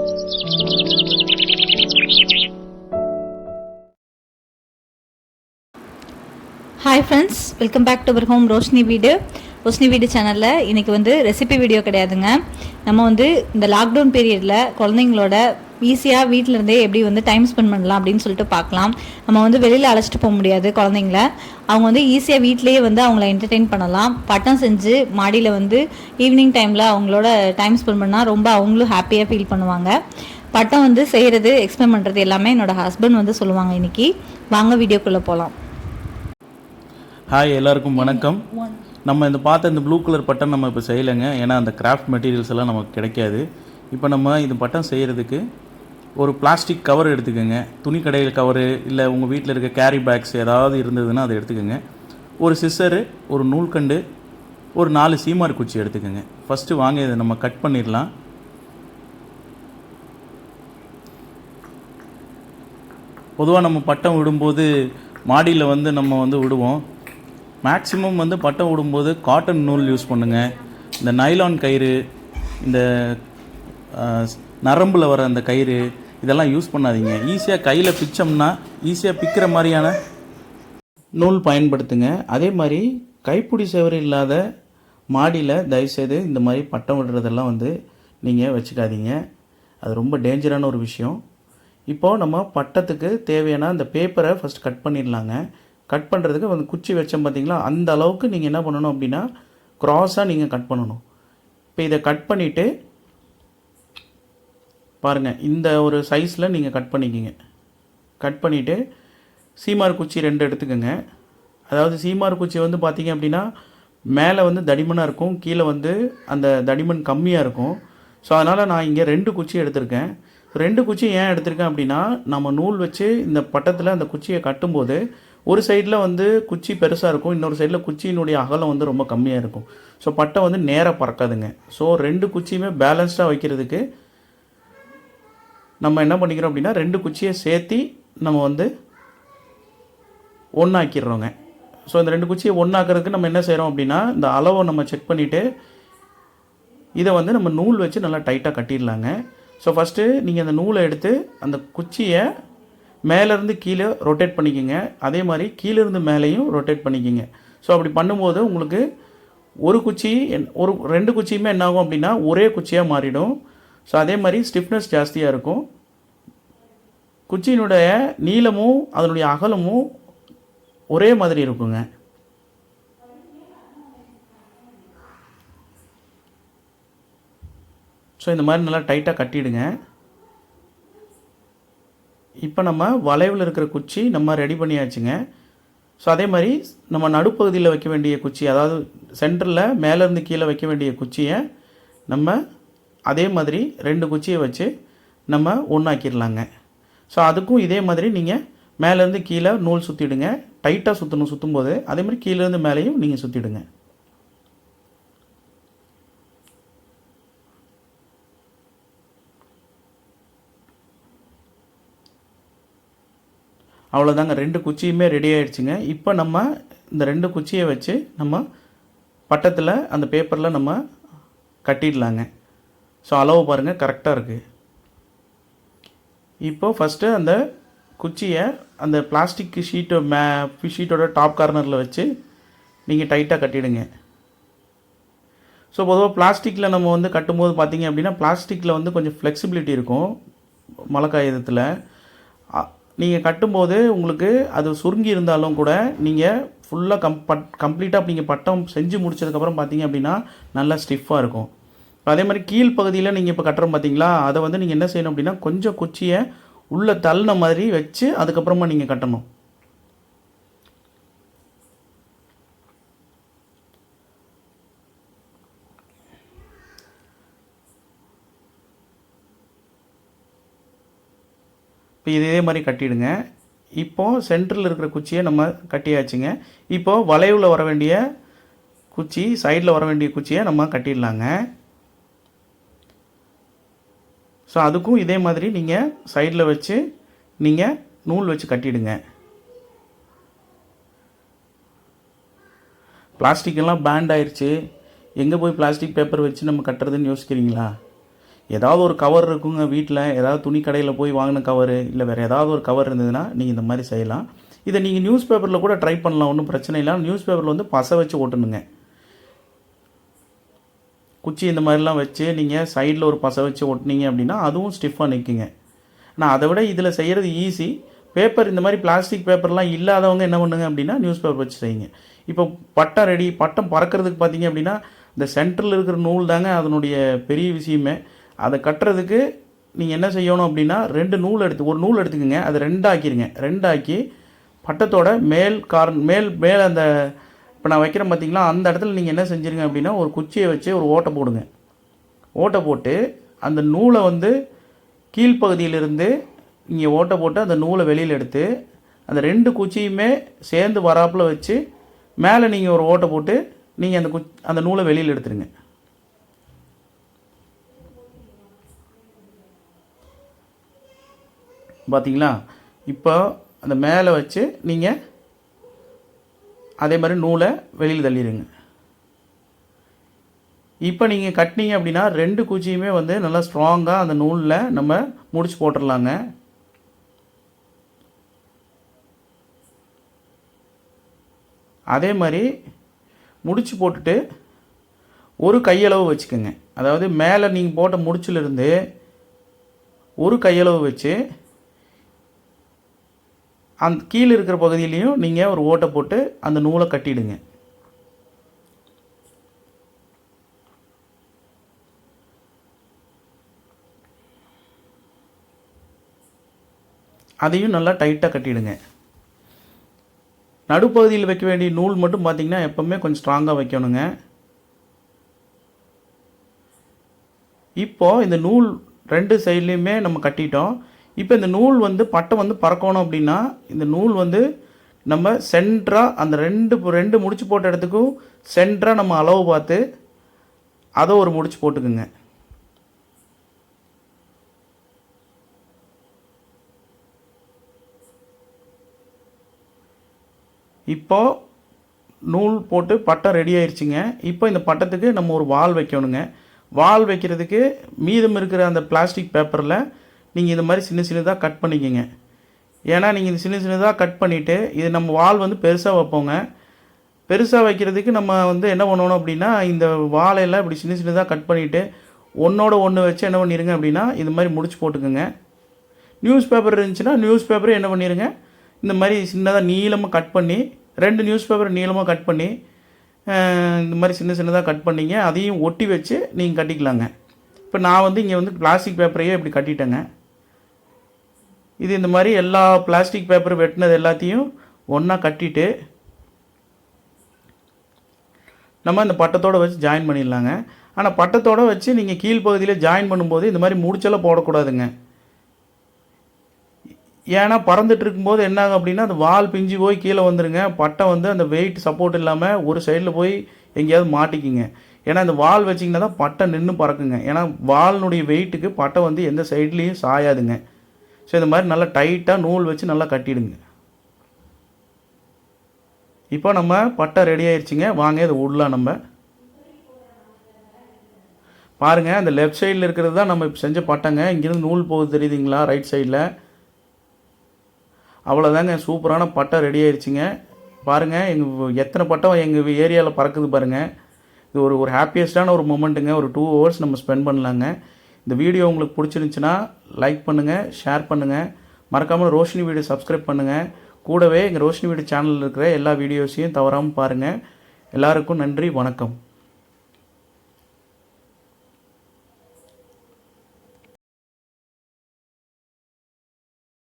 Hi friends, welcome back to our home Roshini வீடு. ரோஷினி வீடு சேனலில் இன்றைக்கி வந்து ரெசிபி வீடியோ கிடையாதுங்க. நம்ம வந்து இந்த லாக்டவுன் பீரியடில் குழந்தைங்களோட ஈஸியாக வீட்டில் இருந்தே எப்படி வந்து டைம் ஸ்பெண்ட் பண்ணலாம் அப்படின்னு சொல்லிட்டு பார்க்கலாம். நம்ம வந்து வெளியில் அழைச்சிட்டு போக முடியாது குழந்தைங்கள. அவங்க வந்து ஈஸியாக வீட்டிலேயே வந்து அவங்கள என்டர்டெயின் பண்ணலாம். பட்டம் செஞ்சு மாடியில் வந்து ஈவினிங் டைமில் அவங்களோட டைம் ஸ்பெண்ட் பண்ணால் ரொம்ப அவங்களும் ஹாப்பியாக ஃபீல் பண்ணுவாங்க. பட்டம் வந்து செய்கிறது, எக்ஸ்பிளைன் பண்ணுறது எல்லாமே என்னோடய ஹஸ்பண்ட் வந்து சொல்லுவாங்க. இன்றைக்கி வாங்க வீடியோக்குள்ளே போகலாம். ஹாய், எல்லாருக்கும் வணக்கம். நம்ம இந்த பார்த்த இந்த ப்ளூ கலர் பட்டன் நம்ம இப்போ செய்யலைங்க. ஏன்னா அந்த கிராஃப்ட் மெட்டீரியல்ஸ் எல்லாம் நமக்கு கிடைக்காது. இப்போ நம்ம இது பட்டன் செய்கிறதுக்கு ஒரு பிளாஸ்டிக் கவர் எடுத்துக்கோங்க. துணி கடையில் கவரு இல்லை உங்கள் வீட்டில் இருக்க கேரி பேக்ஸ் ஏதாவது இருந்ததுன்னா அதை எடுத்துக்கோங்க. ஒரு சிசரு, ஒரு நூல்கண்டு, ஒரு 4 சீமார் குச்சி எடுத்துக்கோங்க. ஃபஸ்ட்டு வாங்க இதை நம்ம கட் பண்ணிடலாம். பொதுவாக நம்ம பட்டம் விடும்போது மாடியில் வந்து நம்ம வந்து விடுவோம். மேக்ஸிமம் வந்து பட்டம் விடும்போது காட்டன் நூல் யூஸ் பண்ணுங்கள். இந்த நைலான் கயிறு, இந்த நரம்பில் வர அந்த கயிறு இதெல்லாம் யூஸ் பண்ணாதீங்க. ஈஸியாக கையில் பிச்சோம்னா ஈஸியாக பிக்கிற மாதிரியான நூல் பயன்படுத்துங்க. அதே மாதிரி கைப்பிடி சேவரு இல்லாத மாடியில் தயவுசெய்து இந்த மாதிரி பட்டம் விடுறதெல்லாம் வந்து நீங்கள் வச்சுக்காதீங்க. அது ரொம்ப டேஞ்சரான ஒரு விஷயம். இப்போது நம்ம பட்டத்துக்கு தேவையான அந்த பேப்பரை ஃபஸ்ட் கட் பண்ணிடலாங்க. கட் பண்ணுறதுக்கு அந்த குச்சி வச்சோம் பார்த்தீங்களா, அந்த அளவுக்கு நீங்கள் என்ன பண்ணணும் அப்படின்னா க்ராஸாக நீங்கள் கட் பண்ணணும். இப்போ இதை கட் பண்ணிவிட்டு பாருங்கள், இந்த ஒரு சைஸில் நீங்கள் கட் பண்ணிக்கிங்க. கட் பண்ணிவிட்டு சீமார் குச்சி 2 எடுத்துக்கோங்க. அதாவது சீமார் குச்சி வந்து பார்த்திங்க அப்படின்னா மேலே வந்து தடிமனாக இருக்கும், கீழே வந்து அந்த தடிமன் கம்மியாக இருக்கும். ஸோ அதனால் நான் இங்கே 2 குச்சி எடுத்திருக்கேன். 2 குச்சி ஏன் எடுத்திருக்கேன் அப்படின்னா, நம்ம நூல் வச்சு இந்த பட்டத்தில் அந்த குச்சியை கட்டும்போது ஒரு சைடில் வந்து குச்சி பெருசாக இருக்கும், இன்னொரு சைடில் குச்சியினுடைய அகலம் வந்து ரொம்ப கம்மியாக இருக்கும். ஸோ பட்டை வந்து நேராக பறக்காதுங்க. ஸோ 2 குச்சியுமே பேலன்ஸ்டாக வைக்கிறதுக்கு நம்ம என்ன பண்ணிக்கிறோம் அப்படின்னா 2 குச்சியை சேர்த்தி நம்ம வந்து ஒன்றாக்கிடுறோங்க. ஸோ இந்த 2 குச்சியை ஒன்றாக்கிறதுக்கு நம்ம என்ன செய்கிறோம் அப்படின்னா, இந்த அளவை நம்ம செக் பண்ணிவிட்டு இதை வந்து நம்ம நூல் வச்சு நல்லா டைட்டாக கட்டிடலாங்க. ஸோ ஃபஸ்ட்டு நீங்கள் அந்த நூலை எடுத்து அந்த குச்சியை மேலேருந்து கீழே ரொட்டேட் பண்ணிக்கோங்க. அதே மாதிரி கீழேருந்து மேலேயும் ரொட்டேட் பண்ணிக்கோங்க. ஸோ அப்படி பண்ணும்போது உங்களுக்கு ஒரு குச்சி ஒரு 2 குச்சியுமே என்ன ஆகும் அப்படின்னா ஒரே குச்சியாக மாறிடும். ஸோ அதே மாதிரி ஸ்டிஃப்னஸ் ஜாஸ்தியாக இருக்கும். குச்சியினுடைய நீளமும் அதனுடைய அகலமும் ஒரே மாதிரி இருக்குங்க. ஸோ இந்த மாதிரி நல்லா டைட்டாக கட்டிடுங்க. இப்போ நம்ம வளைவில் இருக்கிற குச்சி நம்ம ரெடி பண்ணியாச்சுங்க. ஸோ அதே மாதிரி நம்ம நடுப்பகுதியில் வைக்க வேண்டிய குச்சி, அதாவது சென்டரில் மேலேருந்து கீழே வைக்க வேண்டிய குச்சியை நம்ம அதே மாதிரி 2 குச்சியை வச்சு நம்ம ஒன்றாக்கிடலாங்க. ஸோ அதுக்கும் இதே மாதிரி நீங்கள் மேலேருந்து கீழே நூல் சுற்றிடுங்க. டைட்டாக சுற்றணும். சுற்றும்போது அதே மாதிரி கீழேருந்து மேலேயும் நீங்கள் சுற்றிடுங்க. அவ்வளோதாங்க, 2 குச்சியுமே ரெடி ஆகிடுச்சுங்க. இப்போ நம்ம இந்த 2 குச்சியை வச்சு நம்ம பட்டத்தில் அந்த பேப்பரில் நம்ம கட்டிடலாங்க. ஸோ அளவு பாருங்கள், கரெக்டாக இருக்குது. இப்போது ஃபஸ்ட்டு அந்த குச்சியை அந்த பிளாஸ்டிக் ஷீட்டோட டாப் கார்னரில் வச்சு நீங்கள் டைட்டாக கட்டிடுங்க. ஸோ பொதுவாக பிளாஸ்டிக்கில் நம்ம வந்து கட்டும்போது பார்த்திங்க அப்படின்னா பிளாஸ்டிக்கில் வந்து கொஞ்சம் ஃப்ளெக்சிபிலிட்டி இருக்கும். மழை காகிதத்தில் நீங்கள் கட்டும்போது உங்களுக்கு அது சுருங்கி இருந்தாலும் கூட நீங்கள் ஃபுல்லாக கம்ப்ளீட்டாக நீங்கள் பட்டம் செஞ்சு முடிச்சதுக்கப்புறம் பார்த்தீங்க அப்படின்னா நல்லா ஸ்டிஃபாக இருக்கும். அதே மாதிரி கீழ் பகுதியில் நீங்கள் இப்போ கட்டுறோம் பார்த்தீங்களா, அதை வந்து நீங்கள் என்ன செய்யணும் அப்படின்னா கொஞ்சம் குச்சியை உள்ளே தள்ளின மாதிரி வச்சு அதுக்கப்புறமா நீங்கள் கட்டணும். இப்போ இதே மாதிரி கட்டிடுங்க. இப்போது சென்டரில் இருக்கிற குச்சியை நம்ம கட்டியாச்சுங்க. இப்போது வளைவில் வர வேண்டிய குச்சி, சைடில் வர வேண்டிய குச்சியை நம்ம கட்டிடலாங்க. ஸோ அதுக்கும் இதே மாதிரி நீங்கள் சைடில் வச்சு நீங்கள் நூல் வச்சு கட்டிடுங்க. பிளாஸ்டிக்கெல்லாம் பேண்ட் ஆயிடுச்சு, எங்கே போய் பிளாஸ்டிக் பேப்பர் வச்சு நம்ம கட்டுறதுன்னு யோசிக்கிறீங்களா? ஏதாவது ஒரு கவர் இருக்குங்க வீட்டில், ஏதாவது துணி கடையில் போய் வாங்கின கவரு இல்லை வேறு ஏதாவது ஒரு கவர் இருந்ததுன்னா நீங்கள் இந்த மாதிரி செய்யலாம். இதை நீங்கள் நியூஸ் பேப்பரில் கூட ட்ரை பண்ணலாம், ஒன்றும் பிரச்சனை இல்லை. நியூஸ் பேப்பரில் வந்து பசை வச்சு ஒட்டணுங்க. குச்சி இந்த மாதிரிலாம் வச்சு நீங்கள் சைடில் ஒரு பசை வச்சு ஒட்டினீங்க அப்படின்னா அதுவும் ஸ்டிஃபாக நிற்குங்க. ஆனால் அதை விட இதில் செய்கிறது ஈஸி. பேப்பர் இந்த மாதிரி பிளாஸ்டிக் பேப்பர்லாம் இல்லாதவங்க என்ன பண்ணுங்க அப்படின்னா நியூஸ் பேப்பர் வச்சு செய்யுங்க. இப்போ பட்டம் ரெடி, பட்டம் பறக்கிறதுக்கு பார்த்தீங்க அப்படின்னா இந்த சென்டரில் இருக்கிற நூல் தாங்க அதனுடைய பெரிய விஷயமே. அதை கட்டுறதுக்கு நீங்கள் என்ன செய்யணும் அப்படின்னா 2 நூல் ஒரு நூல் எடுத்துக்கோங்க, அதை 2 ஆக்கிடுங்க. 2 ஆக்கி பட்டத்தோட மேல் அந்த இப்போ நான் வைக்கிறேன் பார்த்தீங்களா, அந்த இடத்துல நீங்கள் என்ன செஞ்சுருங்க அப்படின்னா ஒரு குச்சியை வச்சு ஒரு ஓட்டை போடுங்க. ஓட்டை போட்டு அந்த நூலை வந்து கீழ்ப்பகுதியிலிருந்து இங்கே ஓட்டை போட்டு அந்த நூலை வெளியில் எடுத்து அந்த 2 குச்சியுமே சேர்ந்து வராப்பில் வச்சு மேலே நீங்கள் ஒரு ஓட்டை போட்டு நீங்கள் அந்த நூலை வெளியில் எடுத்துருங்க. பார்த்தீங்களா, இப்போ அந்த மேலே வச்சு நீங்கள் அதே மாதிரி நூலை வெளியில் தள்ளிடுங்க. இப்போ நீங்கள் கட்டினீங்க அப்படின்னா 2 குச்சியுமே வந்து நல்லா ஸ்ட்ராங்காக அந்த நூலில் நம்ம முடிச்சு போட்டுடலாங்க. அதே மாதிரி முடிச்சு போட்டுட்டு ஒரு கையளவு வச்சுக்கோங்க. அதாவது மேலே நீங்கள் போட்ட முடிச்சிலிருந்து ஒரு கையளவு வச்சு அந்த கீழே இருக்கிற பகுதியிலையும் நீங்கள் ஒரு ஓட்டை போட்டு அந்த நூலை கட்டிடுங்க. அதையும் நல்லா டைட்டாக கட்டிடுங்க. நடுப்பகுதியில் வைக்க வேண்டிய நூல் மட்டும் பார்த்திங்கன்னா எப்போவுமே கொஞ்சம் ஸ்ட்ராங்காக வைக்கணுங்க. இப்போது இந்த நூல் 2 சைட்லேயுமே நம்ம கட்டிட்டோம். இப்போ இந்த நூல் வந்து பட்டை வந்து பறக்கணும் அப்படின்னா இந்த நூல் வந்து நம்ம சென்டராக அந்த 2 முடிச்சு போட்ட இடத்துக்கும் சென்டராக நம்ம அளவு பார்த்து அதை ஒரு முடிச்சு போட்டுக்குங்க. இப்போது நூல் போட்டு பட்டம் ரெடி ஆயிடுச்சுங்க. இப்போ இந்த பட்டத்துக்கு நம்ம ஒரு வால் வைக்கணுங்க. வால் வைக்கிறதுக்கு மீதம் இருக்கிற அந்த பிளாஸ்டிக் பேப்பரில் நீங்கள் இந்த மாதிரி சின்னதாக கட் பண்ணிக்கோங்க. ஏன்னா நீங்கள் இந்த சின்னதாக கட் பண்ணிவிட்டு இது நம்ம வால் வந்து பெருசாக வைப்போங்க. பெருசாக வைக்கிறதுக்கு நம்ம வந்து என்ன பண்ணணும் அப்படின்னா இந்த வாழையெல்லாம் இப்படி சின்னதாக கட் பண்ணிவிட்டு ஒன்றோட ஒன்று வச்சு என்ன பண்ணிடுங்க அப்படின்னா இது மாதிரி முடிச்சு போட்டுக்கோங்க. நியூஸ் பேப்பர் இருந்துச்சுன்னா நியூஸ் பேப்பரை என்ன பண்ணிடுங்க இந்த மாதிரி சின்னதாக நீளமாக கட் பண்ணி 2 நியூஸ் பேப்பர் நீளமாக கட் பண்ணி இந்த மாதிரி சின்னதாக கட் பண்ணிங்க. அதையும் ஒட்டி வச்சு நீங்கள் கட்டிக்கலாங்க. இப்போ நான் வந்து இங்கே வந்து பிளாஸ்டிக் பேப்பரையே இப்படி கட்டிட்டேங்க. இது இந்த மாதிரி எல்லா பிளாஸ்டிக் பேப்பர் வெட்டினது எல்லாத்தையும் ஒன்றா கட்டிட்டு நம்ம இந்த பட்டத்தோடு வச்சு ஜாயின் பண்ணிடலாங்க. ஆனால் பட்டத்தோடு வச்சு நீங்கள் கீழ்ப்பகுதியில் ஜாயின் பண்ணும்போது இந்த மாதிரி முடிச்செல்லாம் போடக்கூடாதுங்க. ஏன்னா பறந்துட்டு இருக்கும்போது என்ன ஆகும் அப்படின்னா அந்த வால் பிஞ்சு போய் கீழே வந்துடுங்க. பட்டை வந்து அந்த வெயிட் சப்போர்ட் இல்லாமல் ஒரு சைடில் போய் எங்கேயாவது மாட்டிக்கிங்க. ஏன்னா இந்த வால் வச்சிங்கன்னா தான் பட்டை நின்று பறக்குங்க. ஏன்னா வாலினுடைய வெயிட்டுக்கு பட்டை வந்து எந்த சைட்லேயும் சாயாதுங்க. ஸோ இந்த மாதிரி நல்லா டைட்டாக நூல் வச்சு நல்லா கட்டிடுங்க. இப்போ நம்ம பட்டை ரெடி ஆயிடுச்சுங்க. வாங்க இதை விடலாம். நம்ம பாருங்கள், அந்த லெஃப்ட் சைடில் இருக்கிறது தான் நம்ம இப்போ செஞ்ச பட்டைங்க. இங்கேருந்து நூல் போகுது தெரியுதுங்களா ரைட் சைடில். அவ்வளோதாங்க, சூப்பரான பட்டை ரெடி ஆயிடுச்சுங்க. பாருங்கள் எங்கள் எத்தனை பட்டம் எங்கள் ஏரியாவில் பறக்குது பாருங்கள். இது ஒரு ஹாப்பியஸ்டான ஒரு மொமெண்ட்டுங்க. ஒரு 2 hours நம்ம ஸ்பெண்ட் பண்ணலாங்க. இந்த வீடியோ உங்களுக்கு பிடிச்சிருந்துச்சுன்னா லைக் பண்ணுங்கள், ஷேர் பண்ணுங்கள். மறக்காமல் ரோஷினி வீடியோ சப்ஸ்கிரைப் பண்ணுங்கள். கூடவே எங்கள் ரோஷினி வீடியோ சேனலில் இருக்கிற எல்லா வீடியோஸையும் தவறாமல் பாருங்கள். எல்லாருக்கும் நன்றி, வணக்கம்.